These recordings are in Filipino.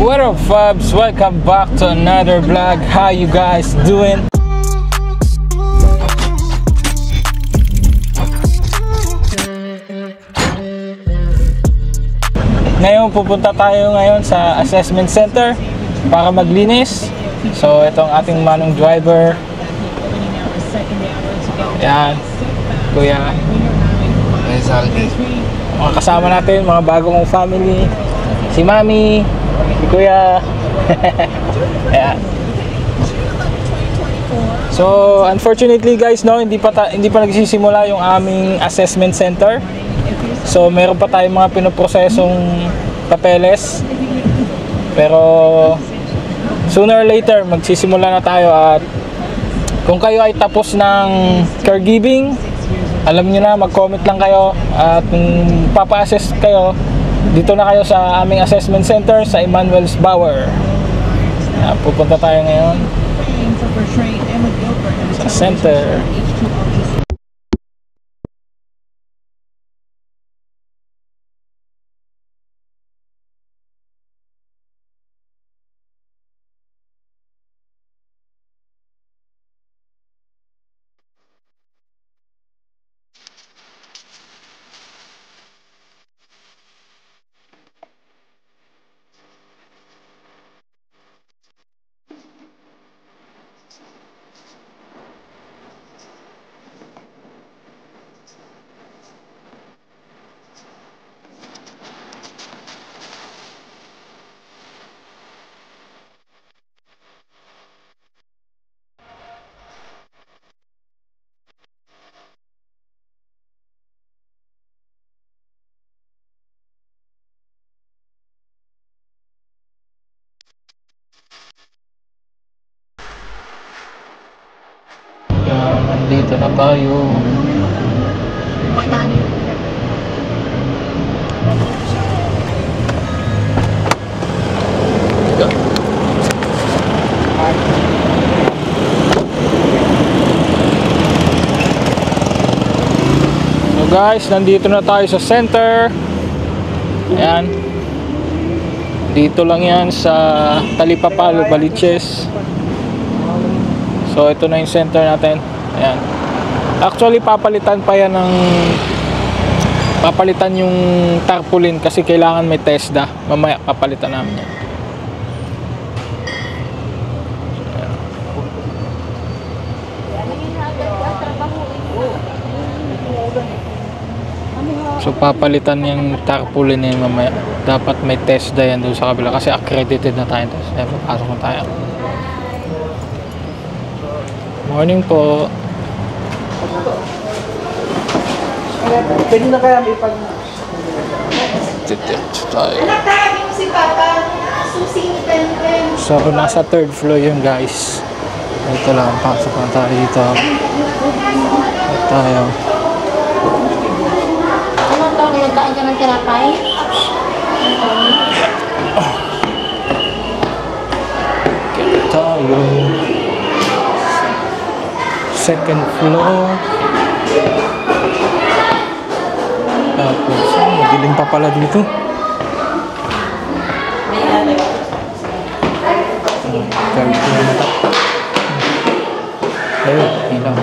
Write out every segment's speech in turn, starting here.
What up, Fabs? Welcome back to another vlog. How you guys doing? Ngayon pupunta tayo ngayon sa assessment center para maglinis. So ito ang ating manong driver. Yan, Kuya. Mga kasama natin, mga bago kong family. Si Mami, si Kuya. Ayan. So unfortunately guys, no, hindi pa nagsisimula yung aming assessment center. So meron pa tayong mga pinoprosesong papeles. Pero sooner or later magsisimula na tayo. At kung kayo ay tapos ng caregiving, alam niyo na, mag-comment lang kayo. At kung papa-assess kayo, dito na kayo sa aming assessment center sa Emmanuel's Bower. Pupunta tayo ngayon sa center. Dito na tayo. So guys, nandito na tayo sa center. Ayan. Dito lang yan sa Talipapalo, Baliches. So ito na yung center natin. Ayan. Actually papalitan pa yan papalitan yung tarpaulin kasi kailangan may TESDA. Mamaya papalitan namin yan. So papalitan yung tarpaulin yan mamaya. Dapat may TESDA yan doon sa kabila kasi accredited na tayo. Kaya papasok na tayo. Morning po. Pwede na kaya may pag... So nasa third floor yun guys. Ito lang, pasok na tayo dito. Ito tayo. Ano to? Nagkain ka ng tinapay? Ito tayo. Second floor. Tapos, madilim pa pala dito. Third floor na ito. Ayun, ilaw.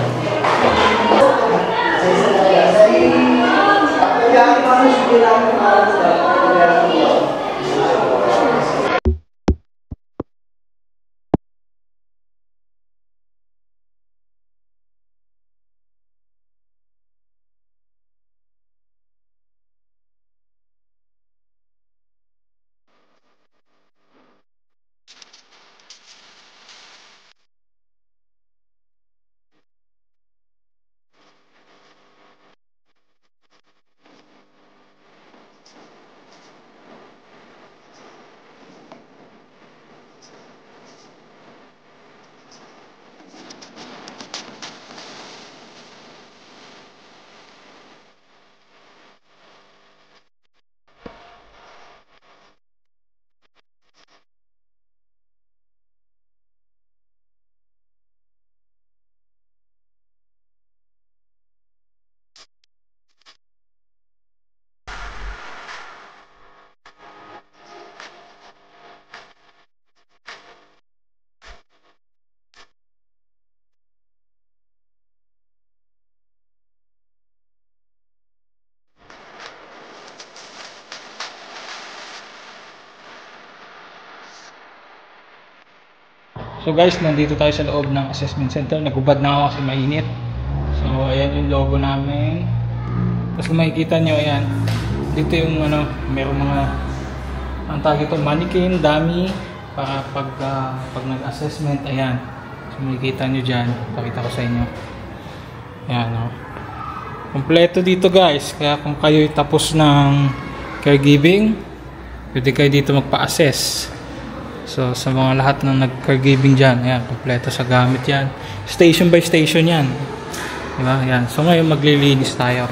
So guys, nandito tayo sa loob ng assessment center. Nagubad na ako kasi mainit. So ayan yung logo namin. Tapos kung makikita nyo, ayan. Dito yung ano, meron mga ang tawag ito, mannequin, dummy para pag nag-assessment, ayan. So makikita nyo dyan. Pakita ko sa inyo. Ayan o. Kompleto dito guys. Kaya kung kayo tapos ng caregiving, pwede kayo dito magpa-assess. So sa mga lahat ng nag-caregiving dyan, ayan, kompleto sa gamit yan. Station by station yan. Diba? Ayan. So ngayon maglilinis tayo.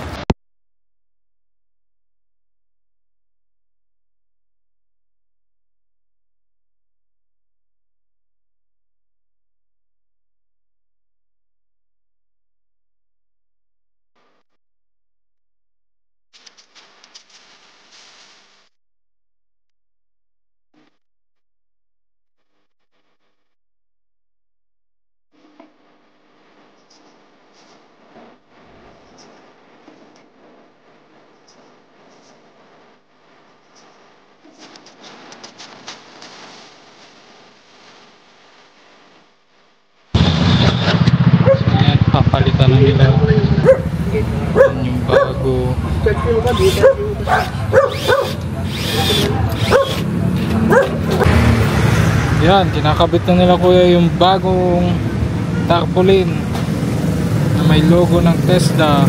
Papalitan na nila yung bago. Yan, kinakabit na nila kuya yung bagong tarpaulin na may logo ng Tesla.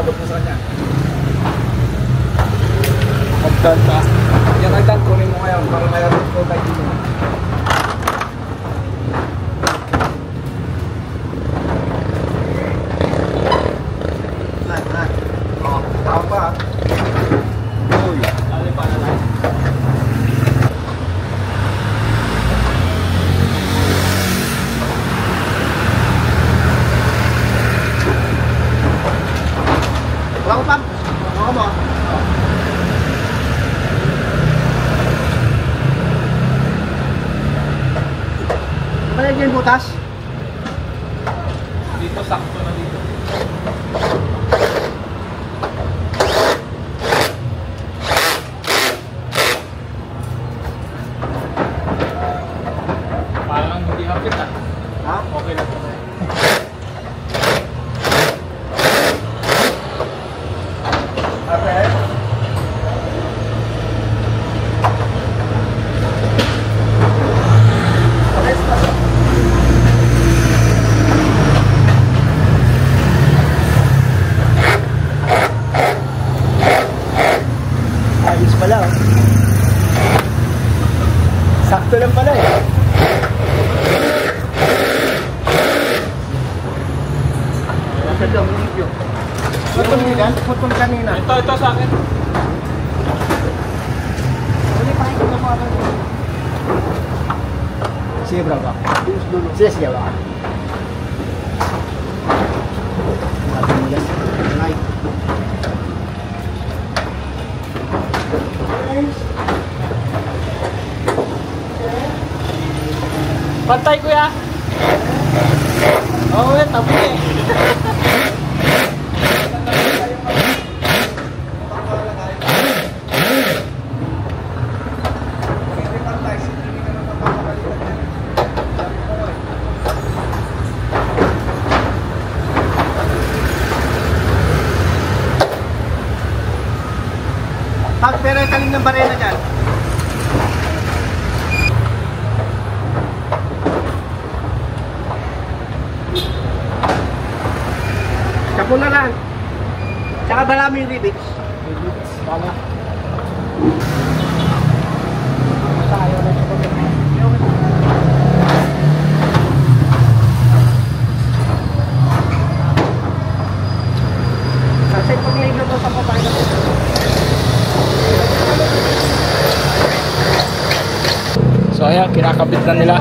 Abot mo sa kanya. Magdal ka. Yan ang dal, kunin mo ngayon para mayroon ko tayo dito. Oh, tao pa. Uy, ali pa na lang. Wala ko, Pam. Wala mo. Kapalagyan yung butas? Dito, sakto na dito. Parang hindi hapit ah. Ha? Okay lang. Okay. Ayos pala oh. Sakto lang pala eh. naputol kanina. Ito sa akin. Sige bro. Sige bro. Pantay kuya. Oo, tabi eh. Pero yung talim ng barena dyan. Kapo na lang. Tsaka dalami yung ribits. Bala. Kasi pag naigaw sa patay na. So ayan, kinakabit na nila.